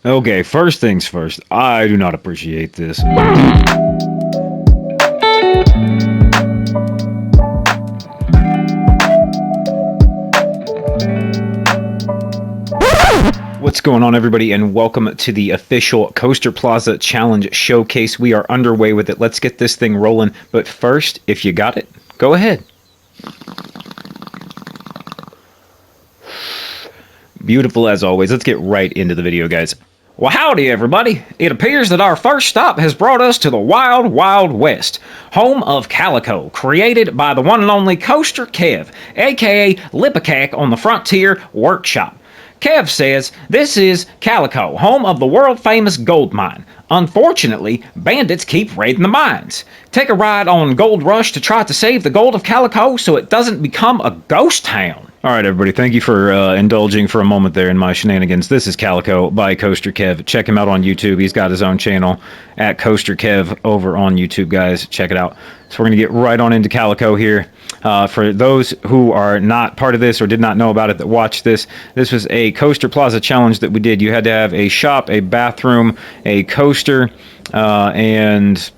Okay, first things first. I do not appreciate this. What's going on, everybody, and welcome to the official Coaster Plaza Challenge Showcase. We are underway with it. Let's get this thing rolling. But first, if you got it, go ahead. Beautiful as always. Let's get right into the video, guys. Well, howdy, everybody. It appears that our first stop has brought us to the Wild Wild West, home of Calico, created by the one and only Coaster Kev, aka Lipicac on the Frontier Workshop. Kev says, "This is Calico, home of the world-famous gold mine. Unfortunately, bandits keep raiding the mines. Take a ride on Gold Rush to try to save the gold of Calico so it doesn't become a ghost town." All right, everybody, thank you for indulging for a moment there in my shenanigans. This is Calico by Coaster Kev. Check him out on YouTube. He's got his own channel at Coaster Kev over on YouTube, guys. Check it out. So we're going to get right on into Calico here. For those who are not part of this or did not know about it that watched this, this was a Coaster Plaza challenge that we did. You had to have a shop, a bathroom, a coaster, and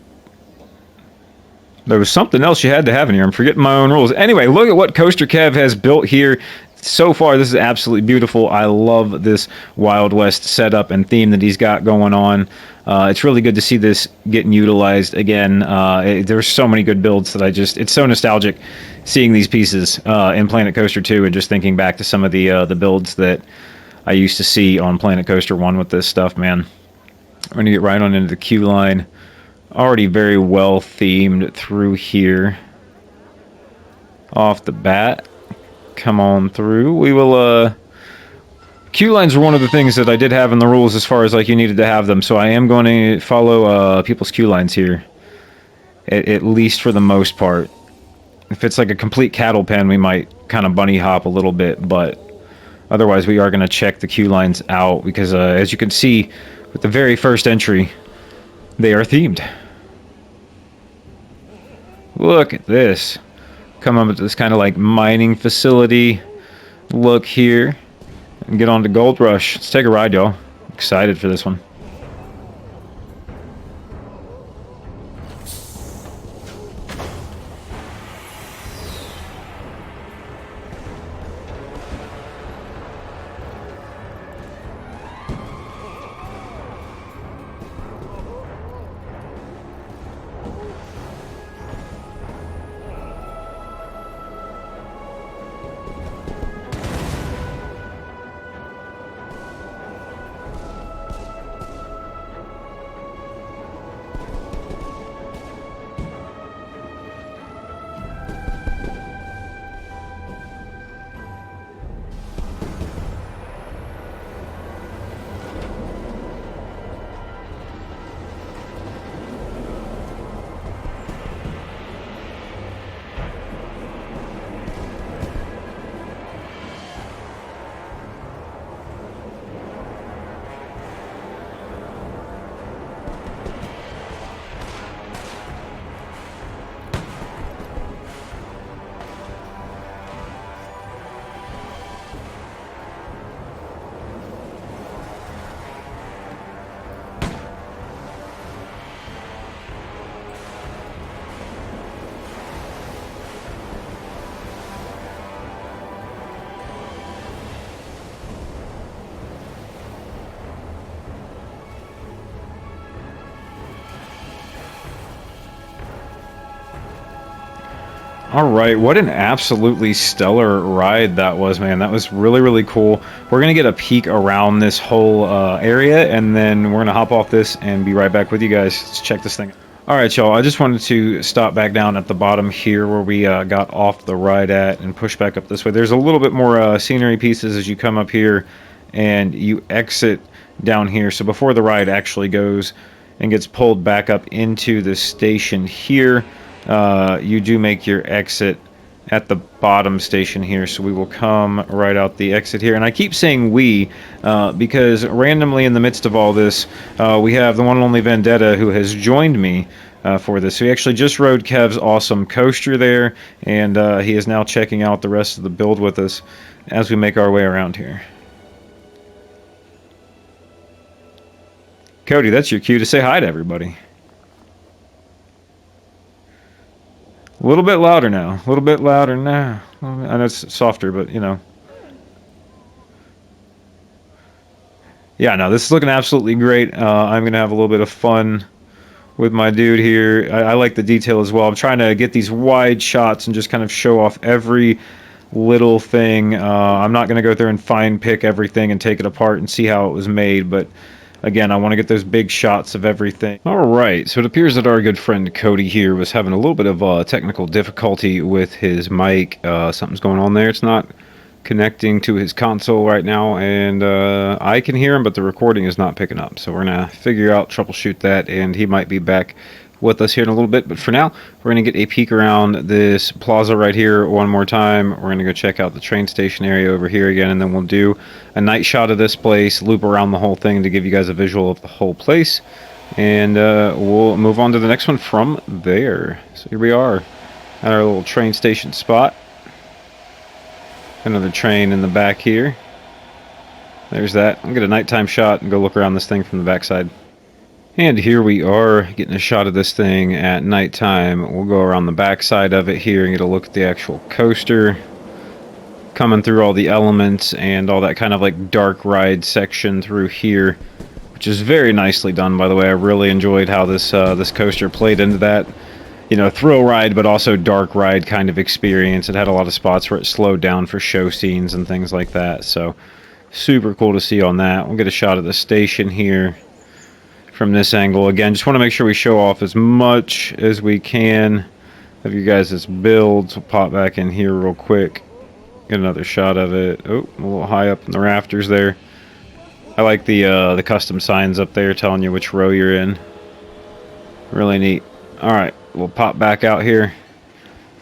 there was something else you had to have in here. I'm forgetting my own rules. Anyway, look at what Coaster Kev has built here. So far, this is absolutely beautiful. I love this Wild West setup and theme that he's got going on. It's really good to see this getting utilized again. There's so many good builds that it's so nostalgic seeing these pieces in Planet Coaster 2 and just thinking back to some of the builds that I used to see on Planet Coaster 1 with this stuff, man. I'm going to get right on into the queue line. Already very well themed through here. Off the bat. Come on through. We will, queue lines are one of the things that I did have in the rules as far as, like, you needed to have them, so I am going to follow, people's queue lines here. At least for the most part. If it's like a complete cattle pen, we might kind of bunny hop a little bit, but otherwise we are going to check the queue lines out, because, as you can see, with the very first entry, they are themed. Look at this. Come up to this kind of like mining facility look here and get on to Gold Rush. Let's take a ride, y'all. Excited for this one. All right, what an absolutely stellar ride that was, man. That was really, really cool. We're going to get a peek around this whole area, and then we're going to hop off this and be right back with you guys. Let's check this thing out. All right, y'all, I just wanted to stop back down at the bottom here where we got off the ride at and push back up this way. There's a little bit more scenery pieces as you come up here and you exit down here. So before the ride actually goes and gets pulled back up into the station here, you do make your exit at the bottom station here, so we will come right out the exit here. And I keep saying we because randomly in the midst of all this, we have the one and only Vendetta who has joined me for this. So he actually just rode Kev's awesome coaster there, and he is now checking out the rest of the build with us as we make our way around here. Cody, that's your cue to say hi to everybody. A little bit louder now. A little bit louder now. I know it's softer, but you know. Yeah, no, this is looking absolutely great. I'm going to have a little bit of fun with my dude here. I like the detail as well. I'm trying to get these wide shots and just kind of show off every little thing. I'm not going to go through and fine pick everything and take it apart and see how it was made, but again, I want to get those big shots of everything. All right, so it appears that our good friend Cody here was having a little bit of technical difficulty with his mic. Something's going on there. It's not connecting to his console right now, and I can hear him, but the recording is not picking up. So we're gonna figure out, troubleshoot that, and he might be back with us here in a little bit. But for now, we're gonna get a peek around this plaza right here one more time. We're gonna go check out the train station area over here again, and then we'll do a night shot of this place, loop around the whole thing to give you guys a visual of the whole place, and we'll move on to the next one from there. So here we are at our little train station spot. Another train in the back here. There's that. I'll get a nighttime shot and go look around this thing from the backside. And here we are getting a shot of this thing at nighttime. We'll go around the backside of it here and get a look at the actual coaster. Coming through all the elements and all that kind of like dark ride section through here, which is very nicely done, by the way. I really enjoyed how this coaster played into that, you know, thrill ride, but also dark ride kind of experience. It had a lot of spots where it slowed down for show scenes and things like that. So super cool to see on that. We'll get a shot of the station here from this angle. Again, just want to make sure we show off as much as we can of you guys' builds. We'll pop back in here real quick. Get another shot of it. Oh, a little high up in the rafters there. I like the custom signs up there telling you which row you're in. Really neat. All right. We'll pop back out here.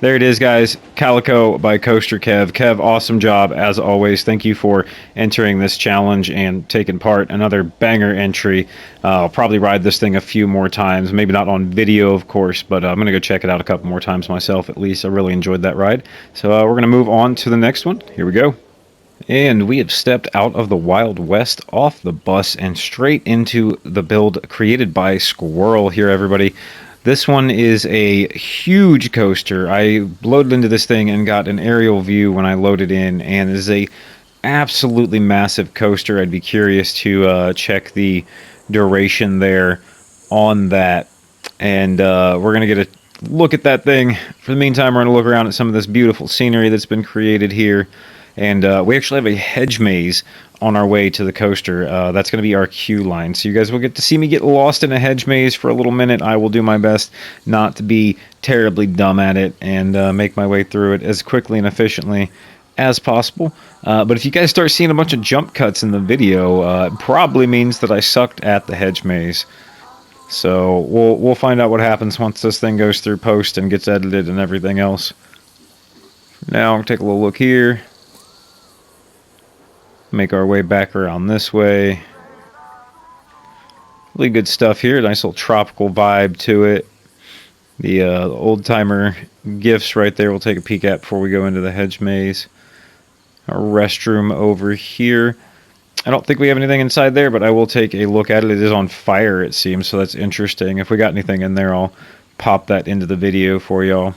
There it is, guys. Calico by Coaster Kev. Kev, awesome job, as always. Thank you for entering this challenge and taking part. Another banger entry. I'll probably ride this thing a few more times. Maybe not on video, of course, but I'm going to go check it out a couple more times myself, at least. I really enjoyed that ride. So we're going to move on to the next one. Here we go. And we have stepped out of the Wild West, off the bus, and straight into the build created by Squirrel here, everybody. This one is a huge coaster. I loaded into this thing and got an aerial view when I loaded in, and it is a absolutely massive coaster. I'd be curious to check the duration there on that, and we're going to get a look at that thing. For the meantime, we're going to look around at some of this beautiful scenery that's been created here, and we actually have a hedge maze on our way to the coaster. That's going to be our queue line. So you guys will get to see me get lost in a hedge maze for a little minute. I will do my best not to be terribly dumb at it and make my way through it as quickly and efficiently as possible. But if you guys start seeing a bunch of jump cuts in the video, it probably means that I sucked at the hedge maze. So we'll find out what happens once this thing goes through post and gets edited and everything else. Now I'll take a little look here. Make our way back around this way. Really good stuff here. Nice little tropical vibe to it. The old-timer gifts right there we'll take a peek at before we go into the hedge maze. Our restroom over here. I don't think we have anything inside there, but I will take a look at it. It is on fire, it seems, so that's interesting. If we got anything in there, I'll pop that into the video for y'all.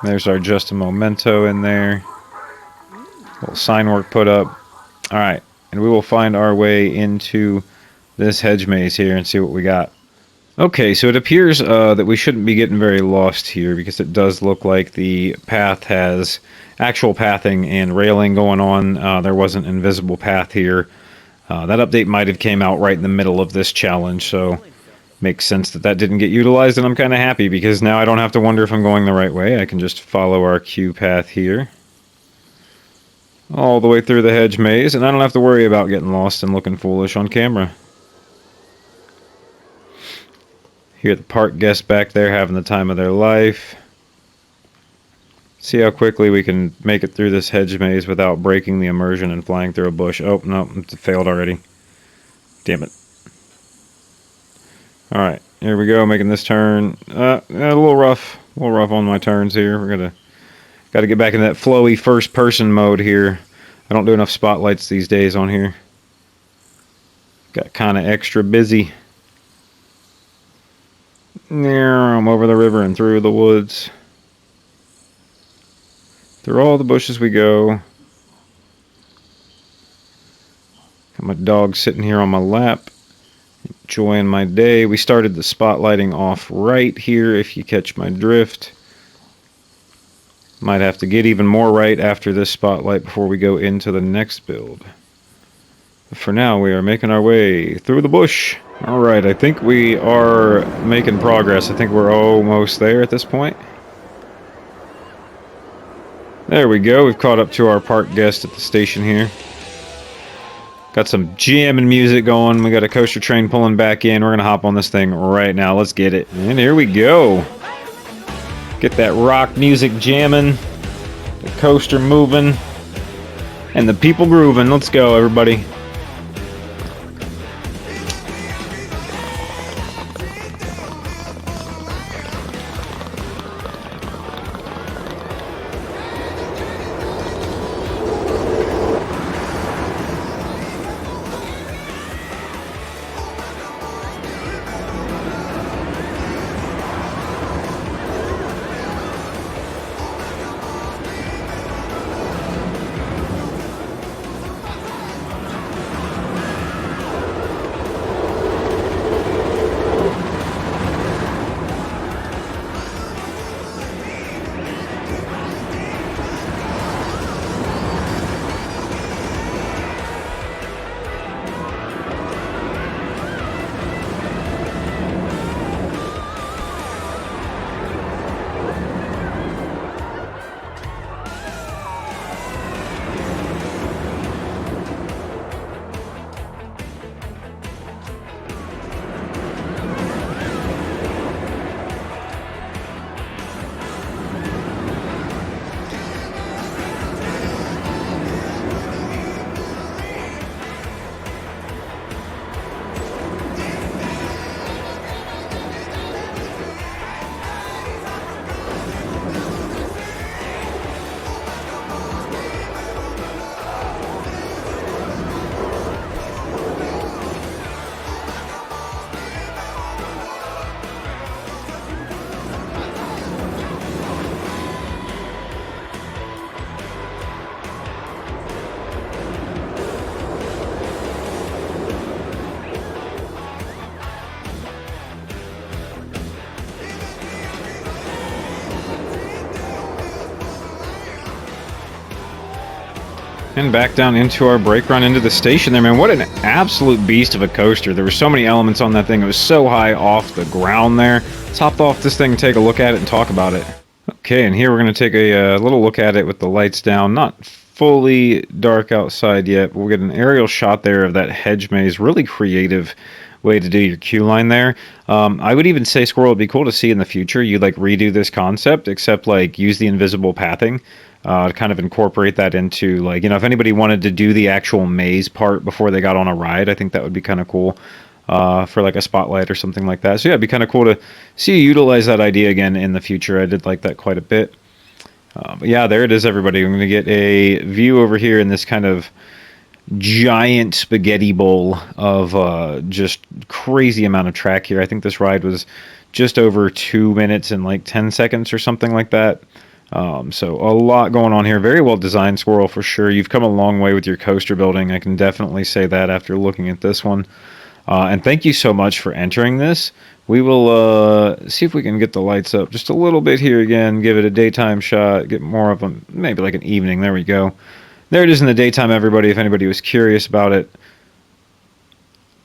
There's our Just a Memento in there. Little sign work put up. Alright, and we will find our way into this hedge maze here and see what we got. Okay, so it appears that we shouldn't be getting very lost here, because it does look like the path has actual pathing and railing going on. There was an invisible path here. That update might have came out right in the middle of this challenge, so makes sense that that didn't get utilized, and I'm kind of happy, because now I don't have to wonder if I'm going the right way. I can just follow our queue path here all the way through the hedge maze, and I don't have to worry about getting lost and looking foolish on camera. Hear the park guests back there having the time of their life. See how quickly we can make it through this hedge maze without breaking the immersion and flying through a bush. Oh, no, it failed already. Damn it. Alright, here we go, making this turn. A little rough. A little rough on my turns here. We're gotta get back in that flowy first-person mode here. I don't do enough spotlights these days on here. Got kind of extra busy. There, I'm over the river and through the woods. Through all the bushes we go. Got my dog sitting here on my lap, enjoying my day. We started the spotlighting off right here, if you catch my drift. Might have to get even more right after this spotlight before we go into the next build. But for now, we are making our way through the bush. Alright, I think we are making progress. I think we're almost there at this point. There we go. We've caught up to our park guest at the station here. Got some jamming music going. We got a coaster train pulling back in. We're going to hop on this thing right now. Let's get it. And here we go. Get that rock music jamming. The coaster moving. And the people grooving. Let's go, everybody. And back down into our brake run into the station there, man. What an absolute beast of a coaster. There were so many elements on that thing. It was so high off the ground there. Let's hop off this thing and take a look at it and talk about it. Okay, and here we're going to take a little look at it with the lights down. Not fully dark outside yet, but we'll get an aerial shot there of that hedge maze. Really creative way to do your queue line there. I would even say, Squirrel, it'd be cool to see in the future you like redo this concept, except like use the invisible pathing. To kind of incorporate that into, like, you know, if anybody wanted to do the actual maze part before they got on a ride, I think that would be kind of cool for like a spotlight or something like that. So yeah, it'd be kind of cool to see you utilize that idea again in the future. I did like that quite a bit. But yeah, there it is, everybody. I'm going to get a view over here in this kind of giant spaghetti bowl of just crazy amount of track here. I think this ride was just over 2 minutes and like 10 seconds or something like that. So a lot going on here. Very well designed, Squirrel, for sure. You've come a long way with your coaster building. I can definitely say that after looking at this one. And thank you so much for entering this. We will see if we can get the lights up just a little bit here again. Give it a daytime shot. Get more of them. Maybe like an evening. There we go. There it is in the daytime, everybody, if anybody was curious about it.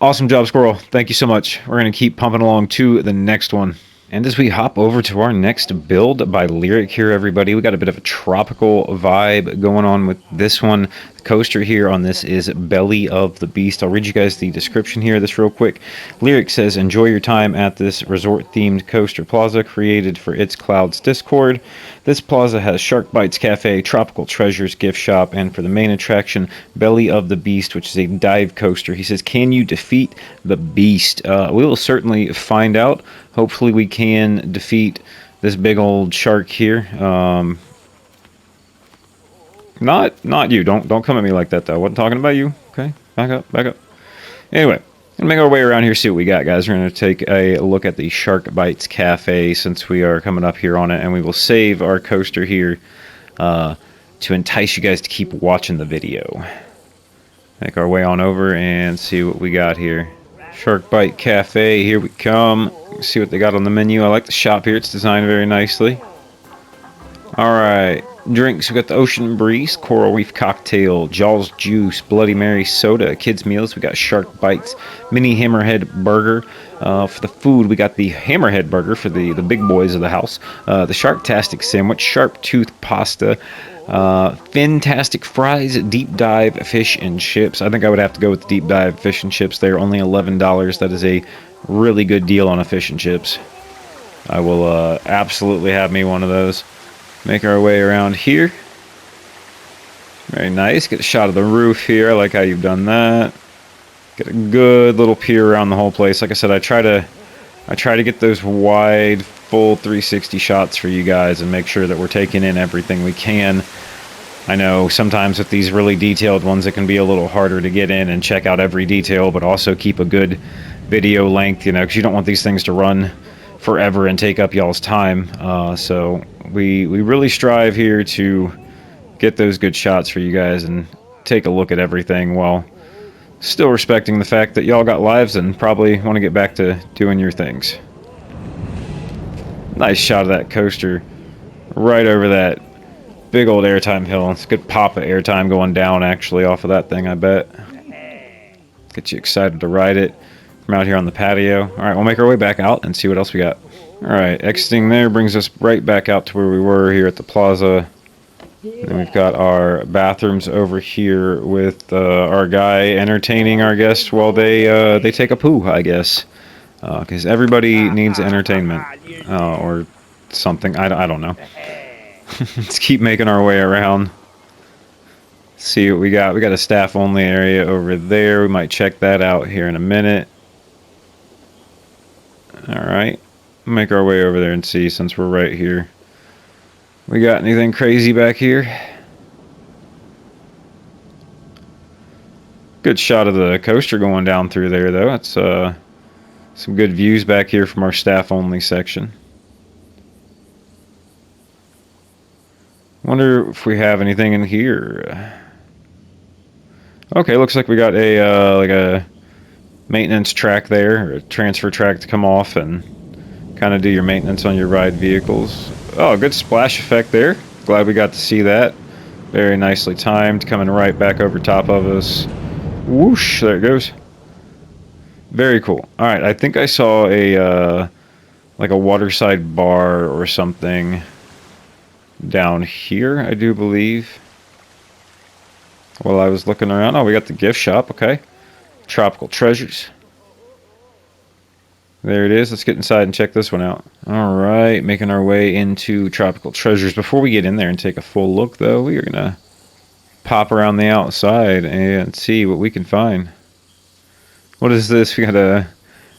Awesome job, Squirrel. Thank you so much. We're going to keep pumping along to the next one. And as we hop over to our next build by Lyric here, everybody, we got a bit of a tropical vibe going on with this one. The coaster here on this is Belly of the Beast. I'll read you guys the description here of this real quick. Lyric says, enjoy your time at this resort-themed coaster plaza created for It's Clouds Discord. This plaza has Shark Bites Cafe, Tropical Treasures gift shop, and for the main attraction, Belly of the Beast, which is a dive coaster. He says, can you defeat the beast? We will certainly find out. Hopefully we can defeat this big old shark here. Not you. Don't come at me like that, though. I wasn't talking about you. Okay, back up, back up. Anyway, Gonna make our way around here, see what we got, guys. We're gonna take a look at the Shark Bites Cafe since we are coming up here on it, and we will save our coaster here to entice you guys to keep watching the video. Make our way on over and see what we got here. Shark Bite Cafe, here we come. See what they got on the menu. I like the shop here. It's designed very nicely. Alright, drinks. We got the Ocean Breeze, Coral Reef Cocktail, Jaws Juice, Bloody Mary Soda, Kids Meals. We got Shark Bites, Mini Hammerhead Burger. For the food, we got the Hammerhead Burger for the big boys of the house. The Sharktastic Sandwich, Sharp Tooth Pasta, Fantastic Fries, Deep Dive Fish and Chips. I think I would have to go with the Deep Dive Fish and Chips. They're only $11. That is a really good deal on a fish and chips. I will absolutely have me one of those. Make our way around here. Very nice. Get a shot of the roof here. I like how you've done that. Get a good little peer around the whole place. Like I said, I try to get those wide, full 360 shots for you guys and make sure that we're taking in everything we can. I know sometimes with these really detailed ones, it can be a little harder to get in and check out every detail, but also keep a good video length, you know, because you don't want these things to run forever and take up y'all's time. So we really strive here to get those good shots for you guys and take a look at everything while still respecting the fact that y'all got lives and probably want to get back to doing your things. Nice shot of that coaster right over that big old airtime hill. It's a good pop of airtime going down actually off of that thing, I bet. Get you excited to ride it. From out here on the patio. Alright, we'll make our way back out and see what else we got. Alright, exiting there brings us right back out to where we were here at the plaza. And we've got our bathrooms over here with our guy entertaining our guests while they take a poo, I guess. Because everybody needs entertainment. Or something. I don't know. Let's keep making our way around. See what we got. We got a staff-only area over there. We might check that out here in a minute. Alright, make our way over there and see since we're right here. We got anything crazy back here? Good shot of the coaster going down through there though. That's some good views back here from our staff only section. Wonder if we have anything in here. Okay, looks like we got a like a maintenance track there, or a transfer track to come off and kind of do your maintenance on your ride vehicles. Oh, good splash effect there. Glad we got to see that. Very nicely timed, coming right back over top of us. Whoosh, there it goes. Very cool. Alright, I think I saw a like a waterside bar or something down here, I do believe. While I was looking around. Oh, we got the gift shop, okay. Tropical Treasures. There it is. Let's get inside and check this one out. Alright, making our way into Tropical Treasures. Before we get in there and take a full look, though, we are going to pop around the outside and see what we can find. What is this? We got a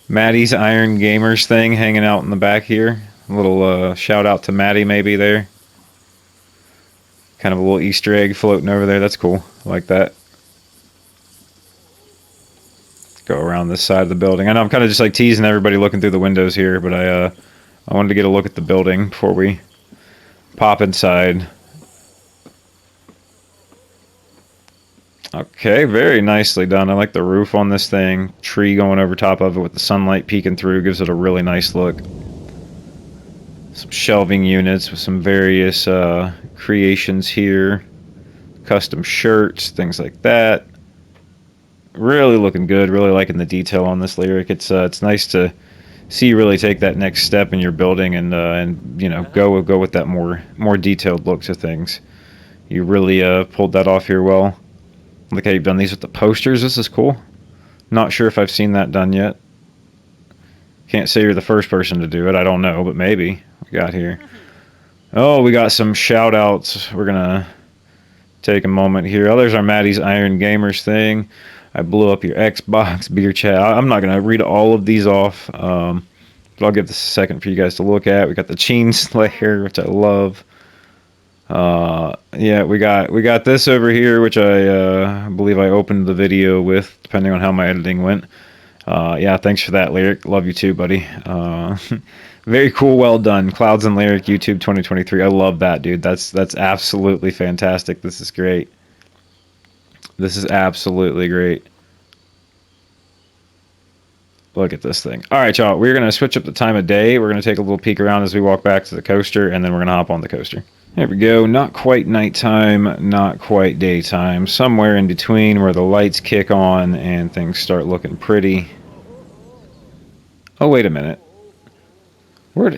Maddie's Iron Gamers thing hanging out in the back here. A little shout out to Maddie maybe there. Kind of a little Easter egg floating over there. That's cool. I like that. Go around this side of the building. I know I'm kind of just like teasing everybody looking through the windows here, but I wanted to get a look at the building before we pop inside. Okay, very nicely done. I like the roof on this thing. Tree going over top of it with the sunlight peeking through gives it a really nice look. Some shelving units with some various creations here. Custom shirts, things like that. Really looking good. Really liking the detail on this lyric. It's nice to see you really take that next step in your building and you know go with that more detailed look to things. You really pulled that off here well. Look how you've done these with the posters. This is cool. Not sure if I've seen that done yet. Can't say you're the first person to do it. I don't know, but maybe. We got here. Oh, we got some shout outs. We're gonna take a moment here. Oh, there's our Maddie's Iron Gamers thing. I blew up your Xbox, beer chat. I'm not going to read all of these off, but I'll give this a second for you guys to look at. We got the Chain Slayer, which I love. Yeah, we got this over here, which I believe I opened the video with, depending on how my editing went. Yeah, thanks for that, Lyric. Love you too, buddy. Very cool, well done. Clouds and Lyric YouTube 2023. I love that, dude. That's absolutely fantastic. This is great. This is absolutely great. Look at this thing. All right, y'all. We're going to switch up the time of day. We're going to take a little peek around as we walk back to the coaster, and then we're going to hop on the coaster. There we go. Not quite nighttime, not quite daytime. Somewhere in between where the lights kick on and things start looking pretty. Oh, wait a minute.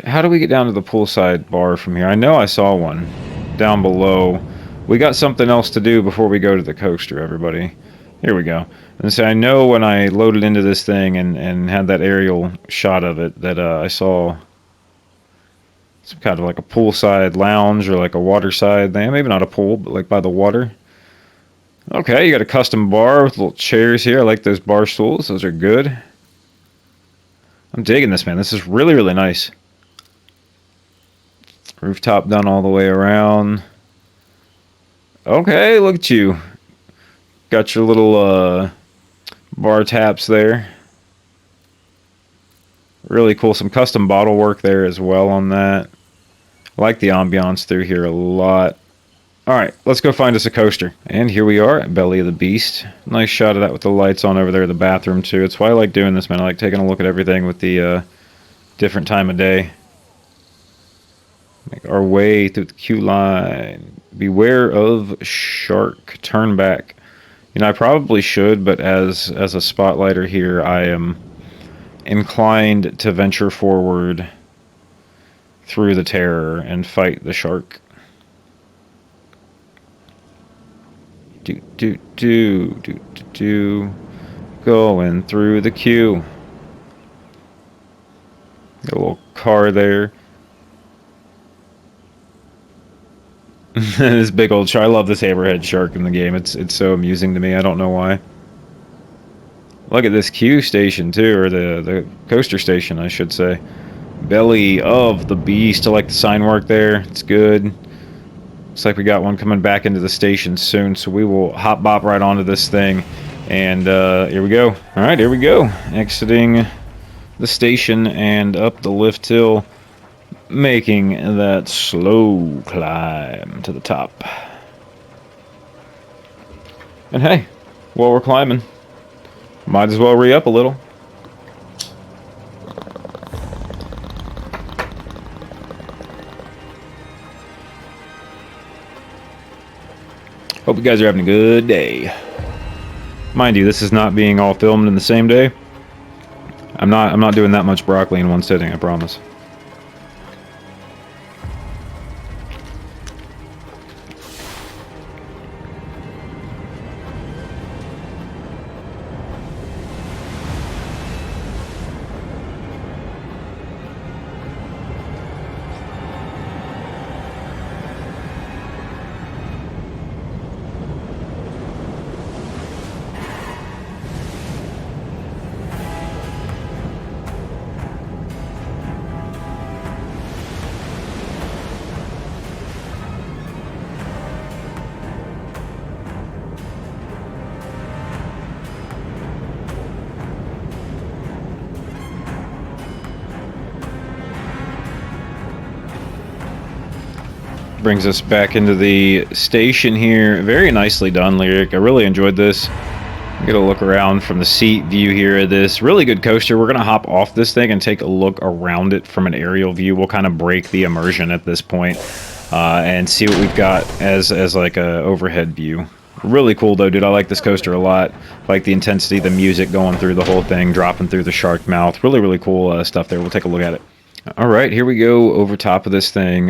How do we get down to the poolside bar from here? I know I saw one down below. We got something else to do before we go to the coaster, everybody. Here we go. And so I know when I loaded into this thing and had that aerial shot of it that I saw some kind of like a poolside lounge or like a waterside thing. Maybe not a pool, but like by the water. Okay, you got a custom bar with little chairs here. I like those bar stools. Those are good. I'm digging this, man. This is really, really nice. Rooftop done all the way around. Okay, look at you. Got your little bar taps there. Really cool. Some custom bottle work there as well on that. I like the ambiance through here a lot. Alright, let's go find us a coaster. And here we are at Belly of the Beast. Nice shot of that with the lights on over there in the bathroom too. It's why I like doing this, man. I like taking a look at everything with the different time of day. Make our way through the queue line. Beware of shark. Turn back. You know, I probably should, but as a spotlighter here, I am inclined to venture forward through the terror and fight the shark. Going through the queue. Got a little car there. This big old shark. I love this hammerhead shark in the game. It's so amusing to me. I don't know why. Look at this queue station too, or the coaster station, I should say. Belly of the Beast. I like the sign work there. It's good. Looks like we got one coming back into the station soon, so we will hop bop right onto this thing. And here we go. All right, here we go. Exiting the station and up the lift hill, making that slow climb to the top. And hey, while we're climbing, might as well re-up a little. Hope you guys are having a good day. Mind you, this is not being all filmed in the same day. I'm not doing that much broccoli in one sitting, I promise. Brings us back into the station here. Very nicely done, Lyric. I really enjoyed this. Get a look around from the seat view here of this. Really good coaster. We're going to hop off this thing and take a look around it from an aerial view. We'll kind of break the immersion at this point, and see what we've got as like a overhead view. Really cool though, dude. I like this coaster a lot. I like the intensity, the music going through the whole thing, dropping through the shark mouth. Really, really cool stuff there. We'll take a look at it. All right, here we go over top of this thing.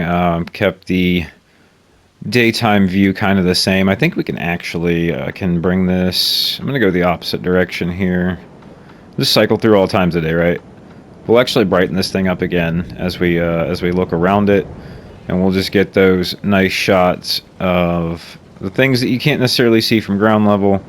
Kept the daytime view kind of the same. I think we can actually can bring this. I'm going to go the opposite direction here. Just cycle through all times of day, right? We'll actually brighten this thing up again as we look around it, and we'll just get those nice shots of the things that you can't necessarily see from ground level.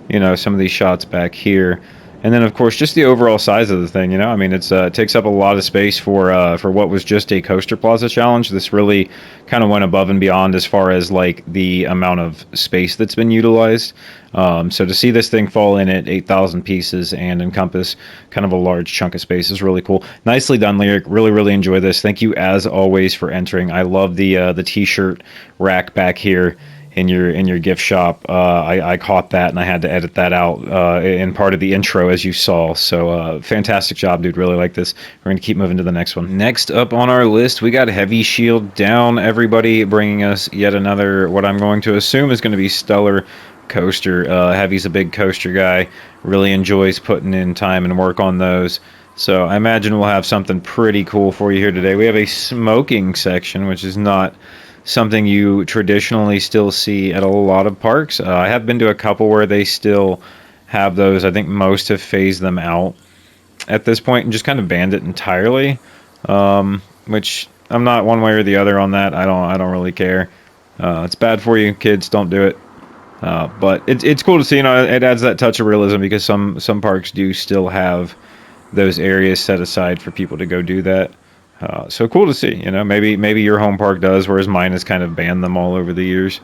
You know, some of these shots back here. And then, of course, just the overall size of the thing. You know, I mean, it takes up a lot of space for what was just a coaster plaza challenge. This really kind of went above and beyond as far as like the amount of space that's been utilized. So to see this thing fall in at 8,000 pieces and encompass kind of a large chunk of space is really cool. Nicely done, Lyric. Really, really enjoy this. Thank you as always for entering. I love the T-shirt rack back here in your gift shop. I caught that and I had to edit that out in part of the intro, as you saw. So fantastic job, dude. Really like this. We're gonna keep moving to the next one. Next up on our list, we got Heavy Shield Down. Everybody bringing us yet another, what I'm going to assume is going to be stellar coaster. Heavy's a big coaster guy. Really enjoys putting in time and work on those. So I imagine we'll have something pretty cool for you here today. We have a smoking section, which is not something you traditionally still see at a lot of parks. I have been to a couple where they still have those. I think most have phased them out at this point and just kind of banned it entirely, which I'm not one way or the other on that. I don't really care. It's bad for you, kids. Don't do it. But it's cool to see. You know, it adds that touch of realism because some parks do still have those areas set aside for people to go do that. So cool to see. You know, maybe your home park does, whereas mine has kind of banned them all over the years.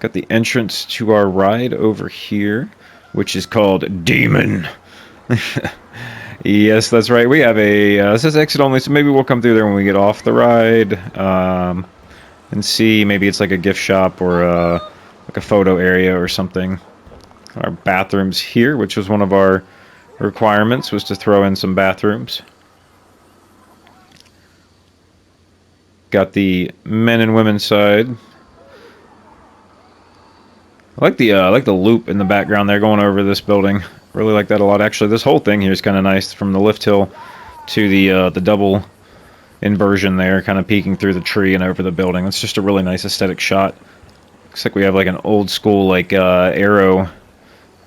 Got the entrance to our ride over here, which is called Demon. Yes, that's right. We have a it says exit only, so maybe we'll come through there when we get off the ride and see. Maybe it's like a gift shop or like a photo area or something. Our bathrooms here, which was one of our requirements, was to throw in some bathrooms. Got the men and women side. I like the loop in the background there going over this building. Really like that a lot. Actually, this whole thing here is kind of nice, from the lift hill to the double inversion there, kind of peeking through the tree and over the building. It's just a really nice aesthetic shot. Looks like we have like an old school like aero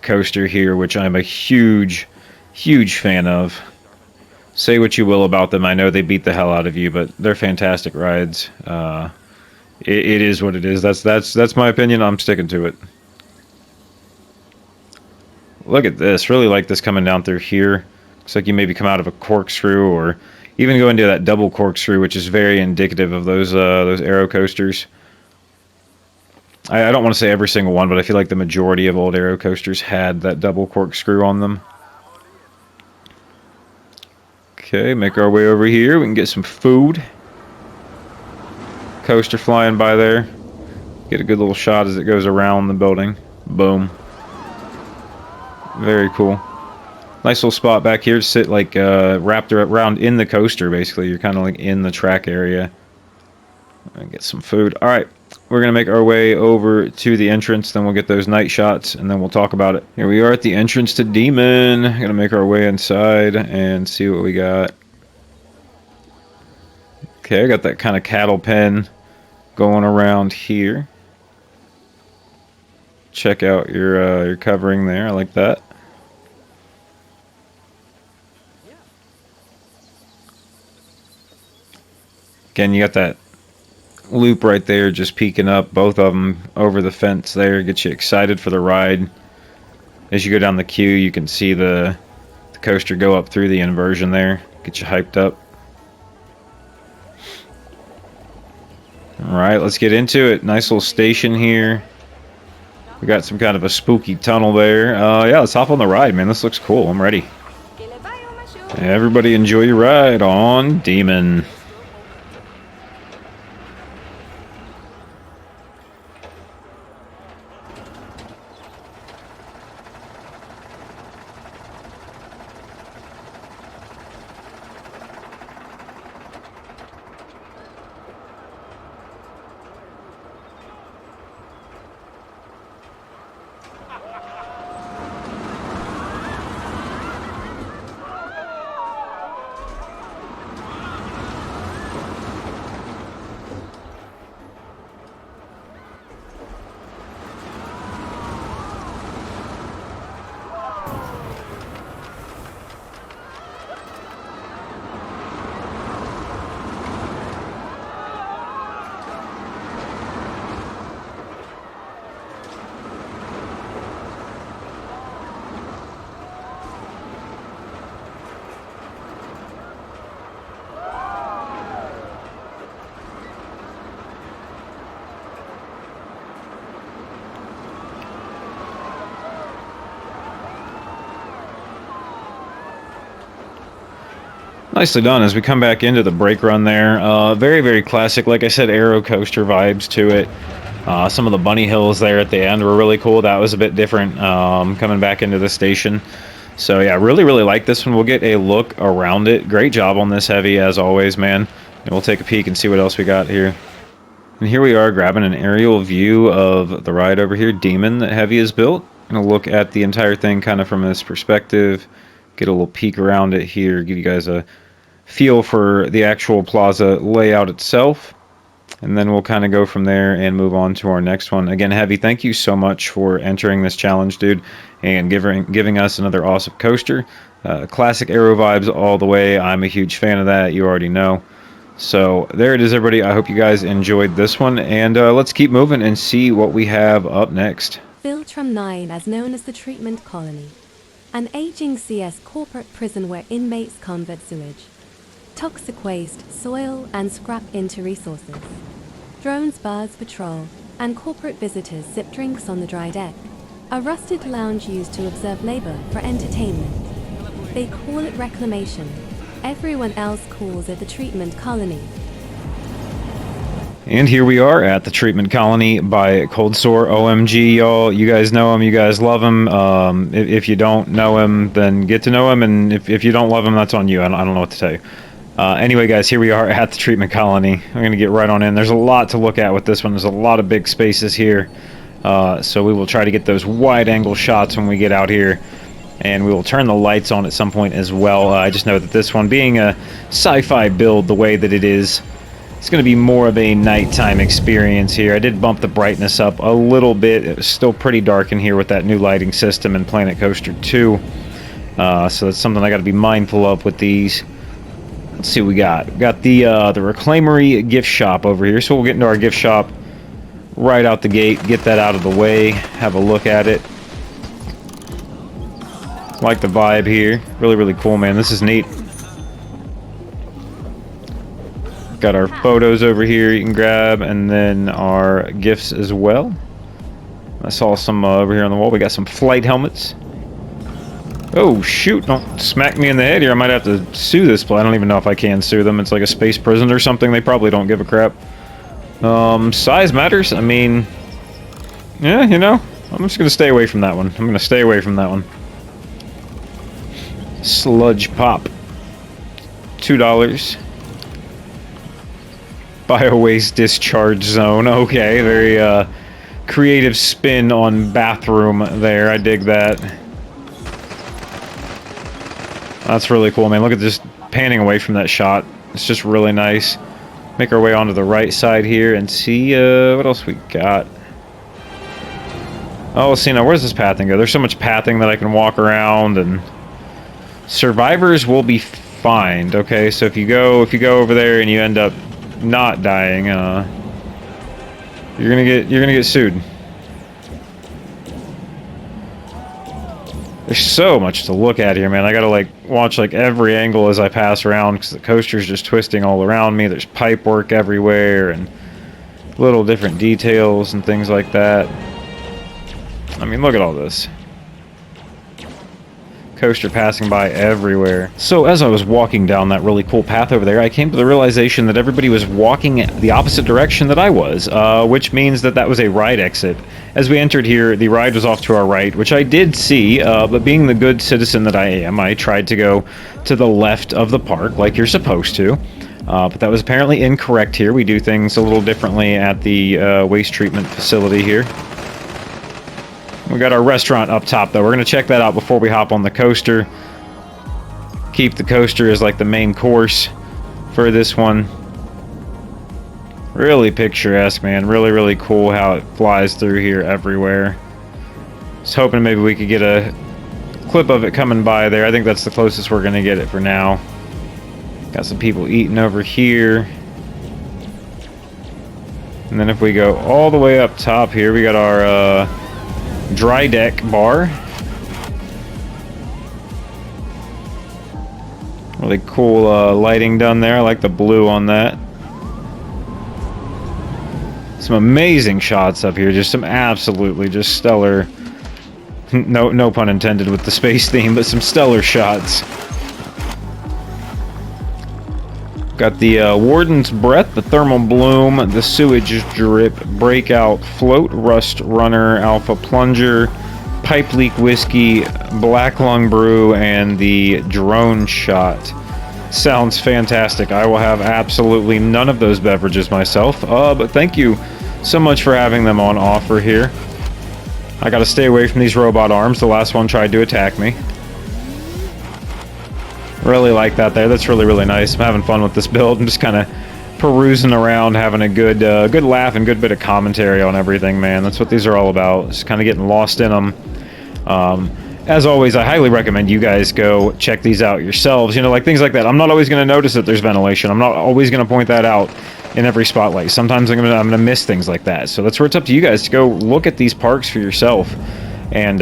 coaster here, which I'm a huge fan of. Say what you will about them. I know they beat the hell out of you, but they're fantastic rides. It is what it is. That's my opinion. I'm sticking to it. Look at this. Really like this coming down through here. Looks like you maybe come out of a corkscrew or even go into that double corkscrew, which is very indicative of those aero coasters. I don't want to say every single one, but I feel like the majority of old aero coasters had that double corkscrew on them. Okay, make our way over here. We can get some food. Coaster flying by there. Get a good little shot as it goes around the building. Boom. Very cool. Nice little spot back here to sit, like wrapped around in the coaster, basically. You're kind of like in the track area. And get some food. Alright, we're going to make our way over to the entrance, then we'll get those night shots, and then we'll talk about it. Here we are at the entrance to Demon. Going to make our way inside and see what we got. Okay, I got that kind of cattle pen going around here. Check out your covering there. I like that. Again, you got that loop right there just peeking up, both of them over the fence there. Get you excited for the ride. As you go down the queue, you can see the coaster go up through the inversion there. Get you hyped up. Alright, let's get into it. Nice little station here. We got some kind of a spooky tunnel there. Yeah, let's hop on the ride, man. This looks cool. I'm ready. Everybody enjoy your ride on Demon. Nicely done as we come back into the brake run there. Very, very classic. Like I said, aero coaster vibes to it. Some of the bunny hills there at the end were really cool. That was a bit different coming back into the station. So yeah, really, really like this one. We'll get a look around it. Great job on this, Heavy, as always, man. And we'll take a peek and see what else we got here. And here we are grabbing an aerial view of the ride over here, Demon, that Heavy has built. Gonna look at the entire thing kind of from this perspective. Get a little peek around it here, give you guys a feel for the actual plaza layout itself. And then we'll kind of go from there and move on to our next one. Again, Heavy, thank you so much for entering this challenge, dude, and giving us another awesome coaster. Classic aero vibes all the way. I'm a huge fan of that. You already know. So there it is, everybody. I hope you guys enjoyed this one. And let's keep moving and see what we have up next. Filtrum 9, as known as the Treatment Colony. An aging CS corporate prison where inmates convert sewage, toxic waste, soil, and scrap into resources. Drones, birds patrol, and corporate visitors sip drinks on the dry deck. A rusted lounge used to observe labor for entertainment. They call it reclamation. Everyone else calls it the Treatment Colony. And here we are at the Treatment Colony by Cold Sore. OMG, y'all. You guys know him. You guys love him. If you don't know him, then get to know him. And if you don't love him, that's on you. I don't know what to tell you. Anyway, guys, here we are at the Treatment Colony. I'm going to get right on in. There's a lot to look at with this one. There's a lot of big spaces here. So we will try to get those wide-angle shots when we get out here. And we will turn the lights on at some point as well. I just know that this one, being a sci-fi build the way that it is, it's going to be more of a nighttime experience here. I did bump the brightness up a little bit. It was still pretty dark in here with that new lighting system in Planet Coaster 2. So that's something I got to be mindful of with these. Let's see what we got. We got the Reclaimery gift shop over here. So we'll get into our gift shop right out the gate. Get that out of the way. Have a look at it. Like the vibe here. Really, really cool, man. This is neat. Got our photos over here you can grab, and then our gifts as well. I saw some over here on the wall. We got some flight helmets. Oh shoot, don't smack me in the head here. I might have to sue this place. I don't even know if I can sue them. It's like a space prison or something. They probably don't give a crap. Size matters. I mean, yeah, you know, I'm just gonna stay away from that one. I'm gonna stay away from that one. Sludge pop. $2. Bio-waste discharge zone. Okay, very creative spin on bathroom there. I dig that. That's really cool, man. Look at this panning away from that shot. It's just really nice. Make our way onto the right side here and see what else we got. Oh, see, now where's this pathing go? There's so much pathing that I can walk around, and survivors will be fined. Okay, so if you go over there and you end up not dying, you're gonna get sued. There's so much to look at here, man. I gotta like watch like every angle as I pass around because the coaster's just twisting all around me. There's pipe work everywhere and little different details and things like that. I mean, look at all this. Coaster passing by everywhere. So as I was walking down that really cool path over there, I came to the realization that everybody was walking the opposite direction that I was, which means that that was a ride exit. As we entered here, the ride was off to our right, which I did see, but being the good citizen that I am, I tried to go to the left of the park like you're supposed to. But that was apparently incorrect here. We do things a little differently at the waste treatment facility here. We got our restaurant up top, though. We're going to check that out before we hop on the coaster. Keep the coaster as like the main course for this one. Really picturesque, man. Really, really cool how it flies through here everywhere. Just hoping maybe we could get a clip of it coming by there. I think that's the closest we're going to get it for now. Got some people eating over here. And then if we go all the way up top here, we got our dry deck bar. Really cool lighting done there. I like the blue on that. Some amazing shots up here. Just some absolutely just stellar, no pun intended with the space theme, but some stellar shots. Got the Warden's Breath, the Thermal Bloom, the Sewage Drip, Breakout, Float Rust Runner, Alpha Plunger, Pipe Leak Whiskey, Black Lung Brew, and the Drone Shot. Sounds fantastic. I will have absolutely none of those beverages myself, but thank you so much for having them on offer here. I gotta stay away from these robot arms. The last one tried to attack me. Really like that there. That's really, really nice. I'm having fun with this build. I'm just kind of perusing around, having a good good laugh and good bit of commentary on everything, man. That's what these are all about. Just kind of getting lost in them. As always, I highly recommend you guys go check these out yourselves. You know, like things like that. I'm not always going to notice that there's ventilation. I'm not always going to point that out in every spotlight. Sometimes I'm gonna miss things like that. So that's where it's up to you guys to go look at these parks for yourself. And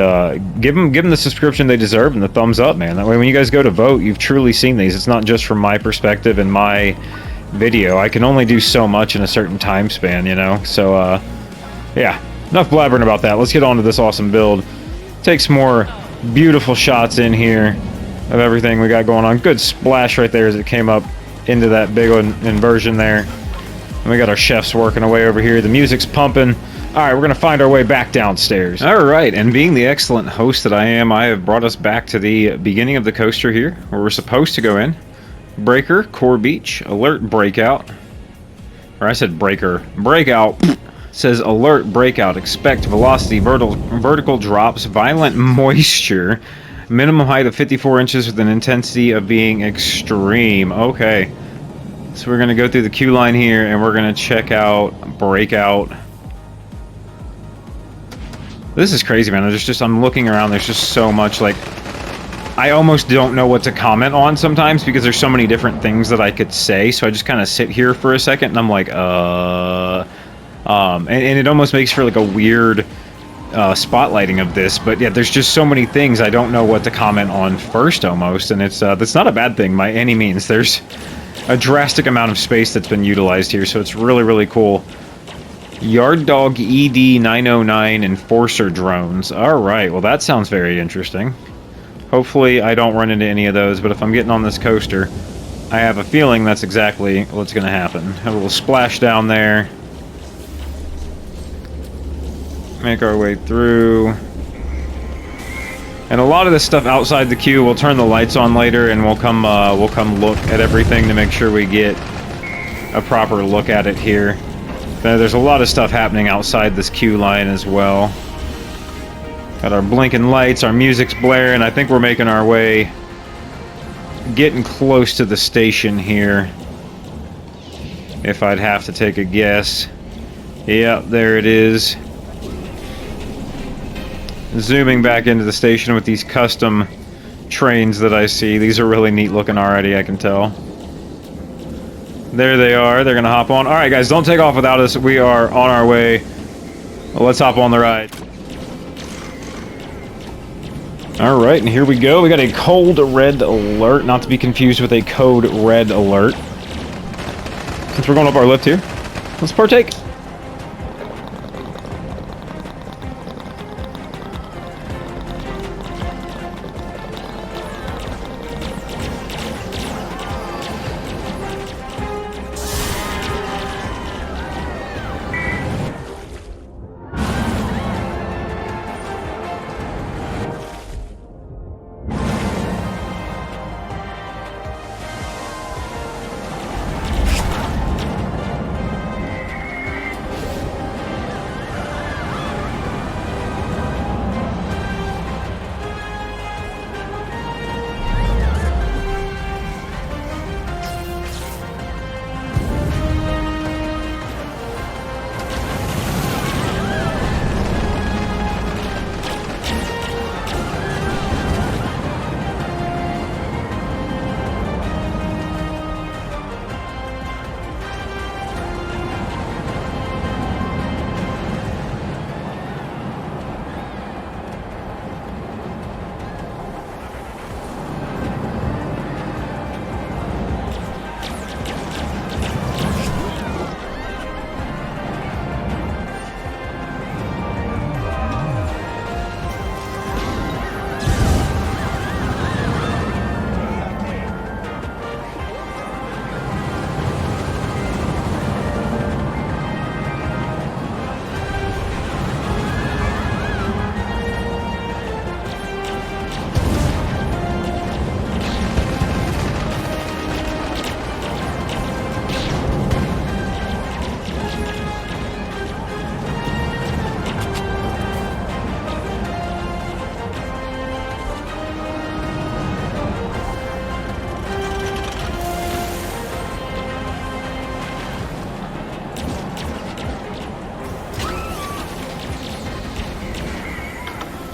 give them the subscription they deserve and the thumbs up, man. That way when you guys go to vote, you've truly seen these. It's not just from my perspective and my video. I can only do so much in a certain time span, you know? So, yeah. Enough blabbering about that. Let's get on to this awesome build. Take some more beautiful shots in here of everything we got going on. Good splash right there as it came up into that big inversion there. And we got our chefs working away over here. The music's pumping. Alright, we're going to find our way back downstairs. Alright, and being the excellent host that I am, I have brought us back to the beginning of the coaster here, where we're supposed to go in. Breaker, Core Beach, Alert, Breakout. Or I said Breaker. Breakout says Alert, Breakout, expect velocity, vertical drops, violent moisture, minimum height of 54 inches with an intensity of being extreme. Okay. So we're going to go through the queue line here, and we're going to check out Breakout. This is crazy, man. I'm looking around, there's just so much, like, I almost don't know what to comment on sometimes because there's so many different things that I could say, so I just kind of sit here for a second and I'm like, and it almost makes for like a weird spotlighting of this, but yeah, there's just so many things I don't know what to comment on first almost, and that's not a bad thing by any means. There's a drastic amount of space that's been utilized here, so it's really, really cool. Yard Dog ED-909 Enforcer drones. Alright, well that sounds very interesting. Hopefully I don't run into any of those, but if I'm getting on this coaster, I have a feeling that's exactly what's going to happen. Have a little splash down there. Make our way through. And a lot of this stuff outside the queue, we'll turn the lights on later and we'll come look at everything to make sure we get a proper look at it here. There's a lot of stuff happening outside this queue line as well. Got our blinking lights, our music's blaring. I think we're making our way, getting close to the station here, if I'd have to take a guess. Yep, there it is. Zooming back into the station with these custom trains that I see. These are really neat looking already, I can tell. There they are. They're going to hop on. Alright, guys, don't take off without us. We are on our way. Well, let's hop on the ride. Alright, and here we go. We got a cold red alert, not to be confused with a code red alert. Since we're going up our lift here, let's partake.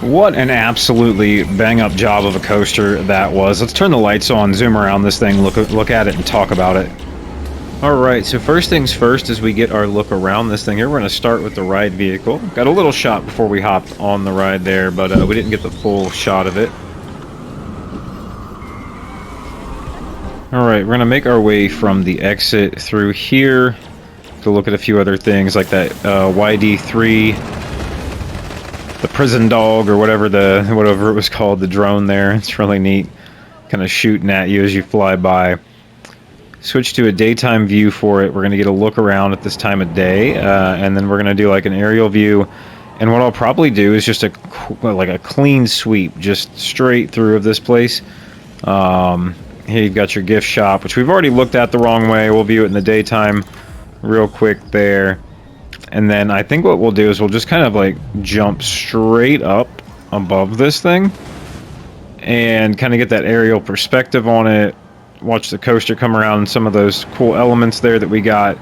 What an absolutely bang-up job of a coaster that was. Let's turn the lights on, zoom around this thing, look at it, and talk about it. Alright, so first things first, as we get our look around this thing here, we're going to start with the ride vehicle. Got a little shot before we hopped on the ride there, but we didn't get the full shot of it. Alright, we're going to make our way from the exit through here to look at a few other things, like that YD3... the prison dog, or whatever it was called, the drone there. It's really neat, kind of shooting at you as you fly by. Switch to a daytime view for it. We're going to get a look around at this time of day, and then we're going to do like an aerial view. And what I'll probably do is just like a clean sweep, just straight through of this place. Here you've got your gift shop, which we've already looked at the wrong way. We'll view it in the daytime real quick there. And then I think what we'll do is we'll just kind of like jump straight up above this thing and kind of get that aerial perspective on it. Watch the coaster come around and some of those cool elements there that we got.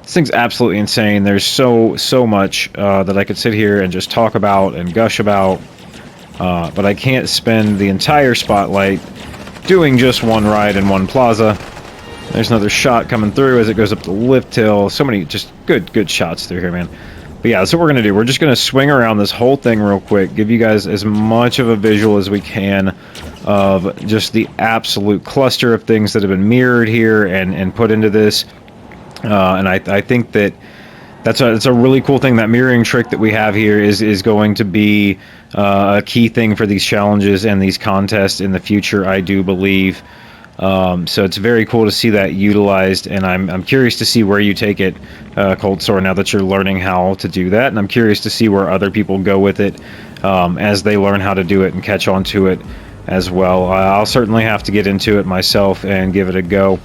This thing's absolutely insane. There's so much that I could sit here and just talk about and gush about. But I can't spend the entire spotlight doing just one ride in one plaza. There's another shot coming through as it goes up the lift hill. So many just good shots through here, man. But yeah, that's what we're going to do. We're just going to swing around this whole thing real quick, give you guys as much of a visual as we can of just the absolute cluster of things that have been mirrored here and put into this. And I think that that's a really cool thing. That mirroring trick that we have here is going to be a key thing for these challenges and these contests in the future, I do believe. So it's very cool to see that utilized, and I'm curious to see where you take it, Cold Sore, now that you're learning how to do that, and I'm curious to see where other people go with it as they learn how to do it and catch on to it as well. I'll certainly have to get into it myself and give it a go.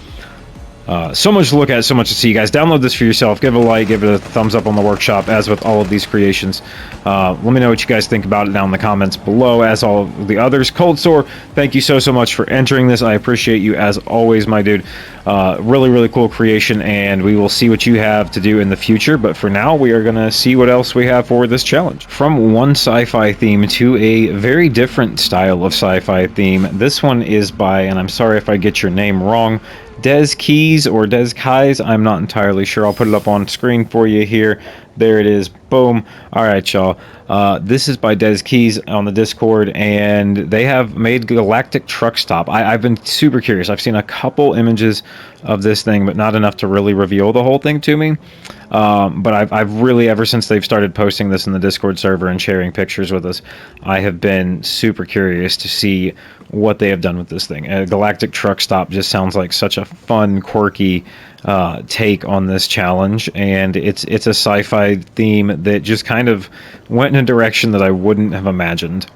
So much to look at, so much to see. You guys, download this for yourself. Give it a like, give it a thumbs up on the workshop, as with all of these creations. Let me know what you guys think about it down in the comments below, as all of the others. Cold Sore, thank you so much for entering this. I appreciate you as always, my dude. Really cool creation, and we will see what you have to do in the future. But for now, we are going to see what else we have for this challenge. From one sci-fi theme to a very different style of sci-fi theme. This one is by, and I'm sorry if I get your name wrong, Des Keys or Des Kais, I'm not entirely sure. I'll put it up on screen for you here. There it is. Boom. All right, y'all. This is by Des Keys on the Discord, and they have made Galactic Truck Stop. I've been super curious. I've seen a couple images of this thing, but not enough to really reveal the whole thing to me. But I've really, ever since they've started posting this in the Discord server and sharing pictures with us, I have been super curious to see what they have done with this thing. Galactic Truck Stop just sounds like such a fun, quirky take on this challenge, and it's a sci-fi theme that just kind of went in a direction that I wouldn't have imagined.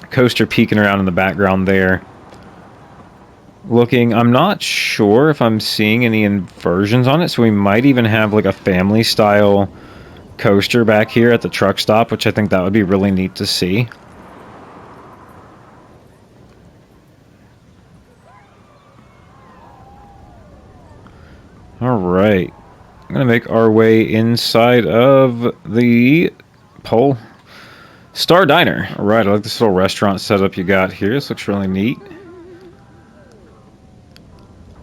Coaster peeking around in the background there. Looking, I'm not sure if I'm seeing any inversions on it, so we might even have like a family style coaster back here at the truck stop, which I think that would be really neat to see. All right, I'm gonna make our way inside of the Pole Star Diner. All right, I like this little restaurant setup you got here. This looks really neat.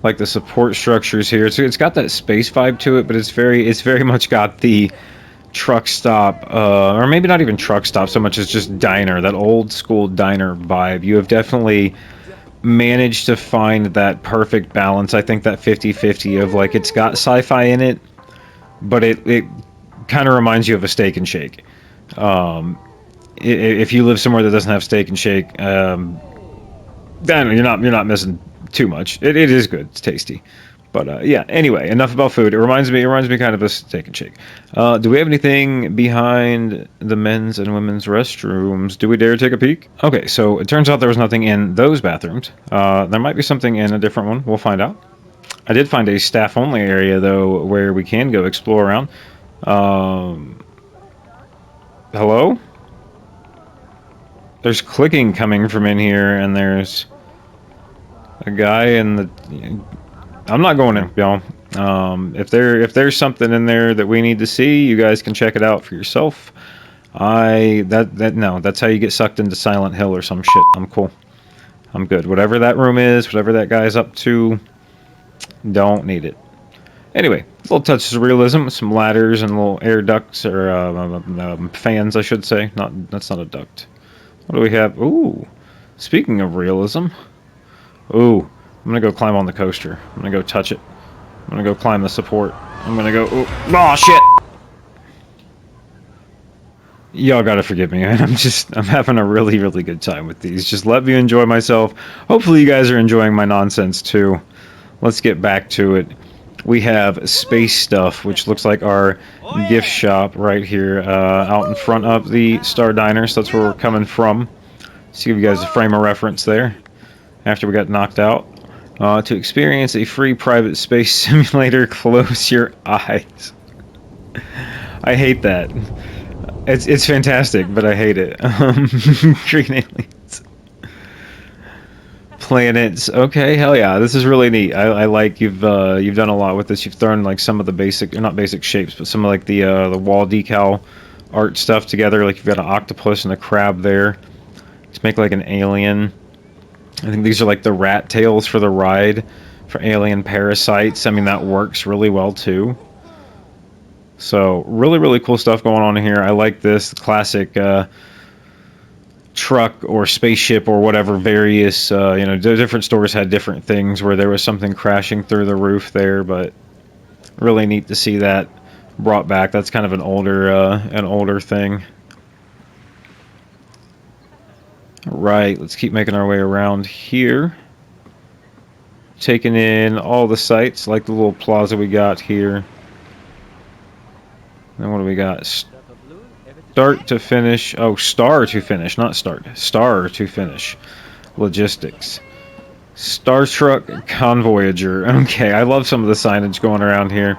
Like the support structures here. It's got that space vibe to it, but it's very much got the truck stop, or maybe not even truck stop so much as just diner, that old school diner vibe. You have definitely managed to find that perfect balance. I think that 50-50 of like, it's got sci-fi in it, but it kind of reminds you of a Steak and Shake. If you live somewhere that doesn't have Steak and Shake, then you're not missing too much. It is good. It's tasty. But yeah, anyway, enough about food. It reminds me kind of of Steak and Shake. Do we have anything behind the men's and women's restrooms? Do we dare take a peek? Okay, so it turns out there was nothing in those bathrooms. There might be something in a different one. We'll find out. I did find a staff-only area, though, where we can go explore around. Hello? There's clicking coming from in here, and there's a guy in the... I'm not going in, y'all. If there's something in there that we need to see, you guys can check it out for yourself. No, that's how you get sucked into Silent Hill or some shit. I'm cool. I'm good. Whatever that room is, whatever that guy's up to, don't need it. Anyway, little touches of realism with some ladders and little air ducts, or fans, I should say. That's not a duct. What do we have? Ooh, speaking of realism. Ooh, I'm gonna go climb on the coaster. I'm gonna go touch it. I'm gonna go climb the support. I'm gonna go. Ooh, oh shit! Y'all gotta forgive me. I'm having a really, really good time with these. Just let me enjoy myself. Hopefully, you guys are enjoying my nonsense too. Let's get back to it. We have space stuff, which looks like our gift shop right here, out in front of the Star Diner. So that's where we're coming from. Let's give you guys a frame of reference there. After we got knocked out, to experience a free private space simulator, close your eyes. I hate that. It's fantastic, but I hate it. Green aliens. Planets. Okay, hell yeah, this is really neat. I like you've done a lot with this. You've thrown like some of the basic, or not basic shapes, but some of like the wall decal art stuff together. Like you've got an octopus and a crab there to make like an alien. I think these are like the rat tails for the ride for alien parasites. I mean, that works really well too. So really, really cool stuff going on here. I like this classic truck or spaceship or whatever. Various, different stores had different things where there was something crashing through the roof there, but really neat to see that brought back. That's kind of an older thing. Right, let's keep making our way around here. Taking in all the sights, like the little plaza we got here. And what do we got? Start to finish. Oh, star to finish, not start. Star to finish. Logistics. Star Truck Convoyager. Okay, I love some of the signage going around here.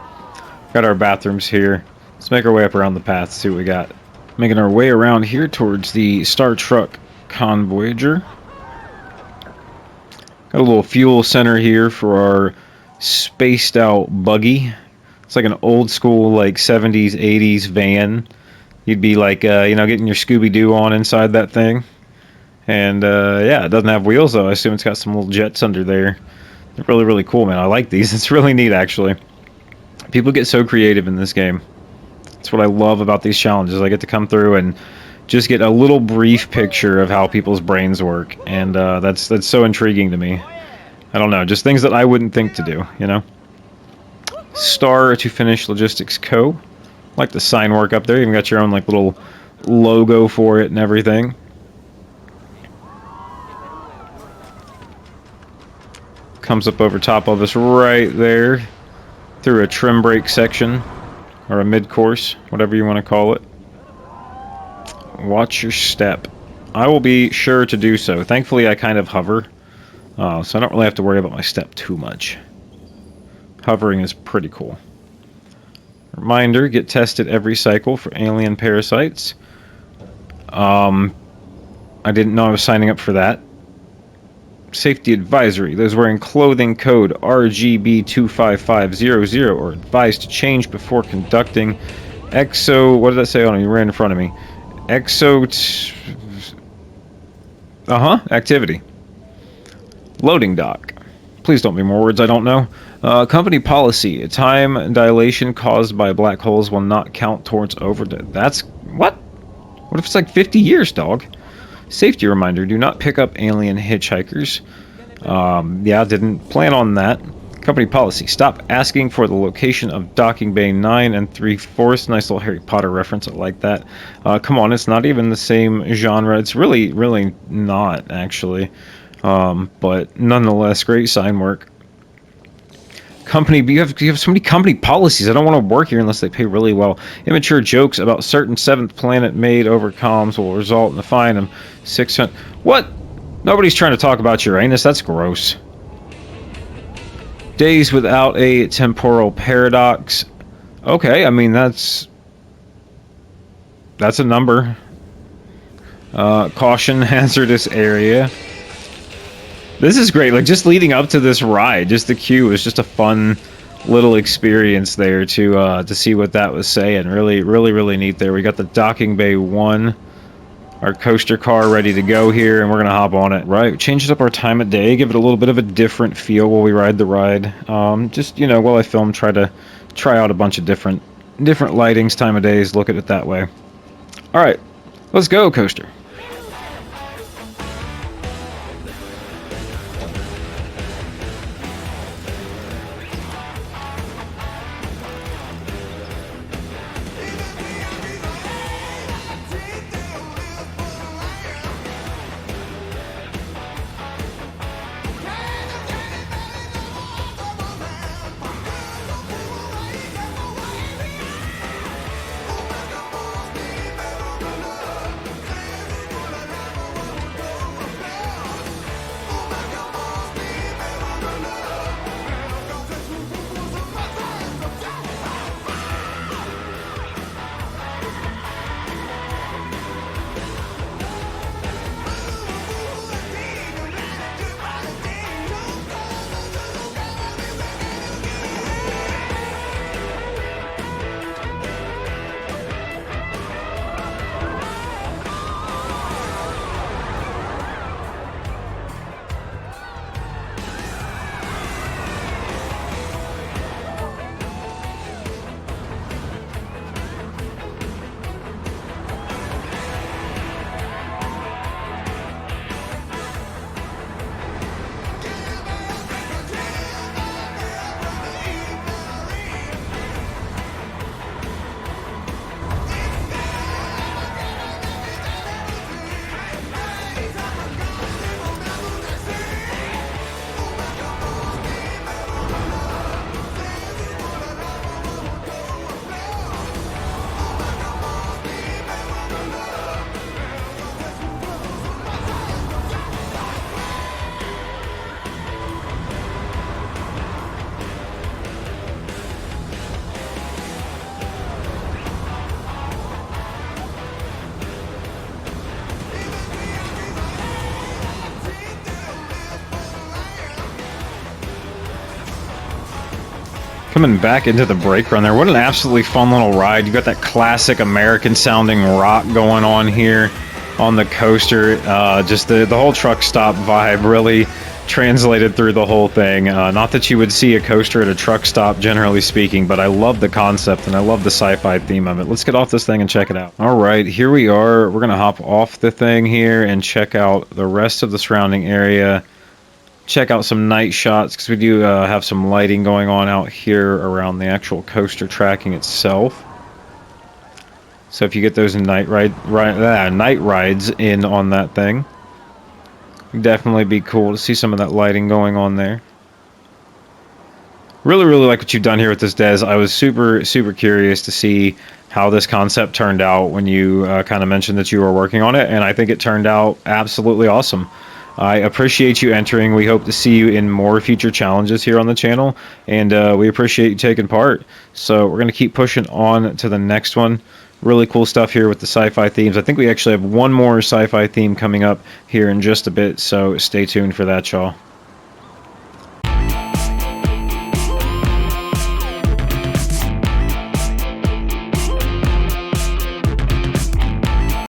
Got our bathrooms here. Let's make our way up around the path, see what we got. Making our way around here towards the Star Truck Convoyager. Got a little fuel center here for our spaced out buggy. It's like an old school, like 70s, 80s van. You'd be like, getting your Scooby-Doo on inside that thing. And, yeah, it doesn't have wheels, though. I assume it's got some little jets under there. They're really, really cool, man. I like these. It's really neat, actually. People get so creative in this game. That's what I love about these challenges. I get to come through and just get a little brief picture of how people's brains work. And that's so intriguing to me. I don't know, just things that I wouldn't think to do, you know? Star to Finish Logistics Co. Like the sign work up there. You even got your own like little logo for it and everything. Comes up over top of us right there through a trim brake section or a mid-course, whatever you want to call it. Watch your step. I will be sure to do so. Thankfully, I kind of hover, so I don't really have to worry about my step too much. Hovering is pretty cool. Reminder, get tested every cycle for alien parasites. I didn't know I was signing up for that. Safety advisory. Those wearing clothing code RGB25500 are advised to change before conducting what did that say? Oh, no, you ran in front of me. Activity. Loading dock. Please don't be more words I don't know. Company policy. Time dilation caused by black holes will not count towards overdead. That's... what? What if it's like 50 years, dog? Safety reminder. Do not pick up alien hitchhikers. Yeah, didn't plan on that. Company policy. Stop asking for the location of docking bay 9 3/4. Nice little Harry Potter reference. I like that. Come on, it's not even the same genre. It's really, really not, actually. But nonetheless, great sign work. Company, you have so many company policies. I don't want to work here unless they pay really well. Immature jokes about certain seventh planet made over comms will result in a fine of 600. What? Nobody's trying to talk about Uranus. That's gross. Days without a temporal paradox. Okay, I mean that's a number. Caution, hazardous area. This is great. Like, just leading up to this ride, just the queue is just a fun little experience there to see what that was saying. Really neat there. We got the docking bay 1, our coaster car ready to go here, and we're gonna hop on it. Right, changed up our time of day, give it a little bit of a different feel while we ride the ride. Just, you know, while I film, try out a bunch of different lightings, time of days, look at it that way. All right, let's go, coaster. Coming back into the brake run there. What an absolutely fun little ride. You got that classic American sounding rock going on here on the coaster. Just the whole truck stop vibe really translated through the whole thing. Not that you would see a coaster at a truck stop, generally speaking, but I love the concept and I love the sci-fi theme of it. Let's get off this thing and check it out. All right, here we are. We're going to hop off the thing here and check out the rest of the surrounding area. Check out some night shots, because we do have some lighting going on out here around the actual coaster tracking itself. So if you get those night rides in on that thing, it'd definitely be cool to see some of that lighting going on there. Really like what you've done here with this, Des. I was super curious to see how this concept turned out when you kind of mentioned that you were working on it, and I think it turned out absolutely awesome. I appreciate you entering. We hope to see you in more future challenges here on the channel, and we appreciate you taking part. So we're going to keep pushing on to the next one. Really cool stuff here with the sci-fi themes. I think we actually have one more sci-fi theme coming up here in just a bit, so stay tuned for that, y'all.